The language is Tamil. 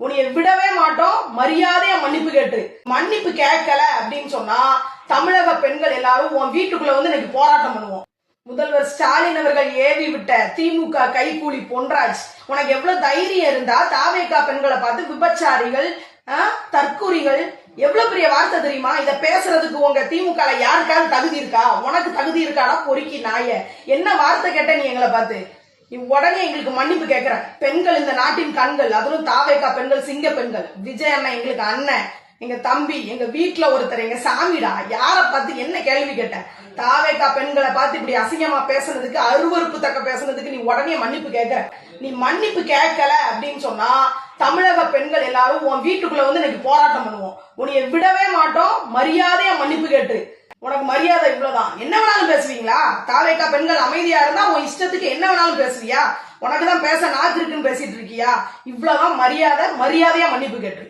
உன்னைய விடவே மாட்டோம், மரியாதையா மன்னிப்பு கேட்டு. மன்னிப்பு கேட்கல அப்படின்னு சொன்னா தமிழக பெண்கள் எல்லாரும் உன் வீட்டுக்குள்ள வந்து இன்னைக்கு போராட்டம் பண்ணுவோம். முதல்வர் ஸ்டாலின் அவர்கள் ஏவி விட்ட திமுக கைகூலி பொன்ராஜ், உனக்கு எவ்வளவு தைரியம் இருந்தா தாவேகா பெண்களை பார்த்து விபச்சாரிகள், தற்குறிகள், எவ்வளவு பெரிய வார்த்தை தெரியுமா? இத பேசுறதுக்கு உங்க திமுக யாருக்காவது தகுதி இருக்கா? உனக்கு தகுதி இருக்காடா பொறுக்கி நாய? என்ன வார்த்தை கேட்ட நீ எங்களை பார்த்து? உடனே எங்களுக்கு மன்னிப்பு கேட்கிற. பெண்கள் இந்த நாட்டின் கண்கள், அதுவும் தாவேகா பெண்கள் சிங்க பெண்கள். விஜய் அண்ணன் எங்களுக்கு அண்ணன், எங்க தம்பி, எங்க வீட்டுல ஒருத்தர், எங்க சாமிடா. யார பார்த்து என்ன கேள்வி கேட்ட? தாவேகா பெண்களை பார்த்து இப்படி அசிங்கமா பேசுனதுக்கு, அருவறுப்பு தக்க பேசுனதுக்கு நீ உடனே மன்னிப்பு கேட்கிற. நீ மன்னிப்பு கேட்கல அப்படின்னு சொன்னா தமிழக பெண்கள் எல்லாரும் உன் வீட்டுக்குள்ள வந்து இன்னைக்கு போராட்டம் பண்ணுவோம். உன்னைய விடவே மாட்டோம், மரியாதையா மன்னிப்பு கேட்டு. உனக்கு மரியாதை இவ்வளவுதான். என்ன வேணாலும் பேசுவீங்களா? தாவேகா பெண்கள் அமைதியா இருந்தா உன் இஷ்டத்துக்கு என்ன வேணாலும் பேசுவியா? உனக்குதான் பேச நாக்கு இருக்குன்னு பேசிட்டு இருக்கியா? இவ்வளவுதான் மரியாதை, மரியாதையா மன்னிப்பு கேட்டு.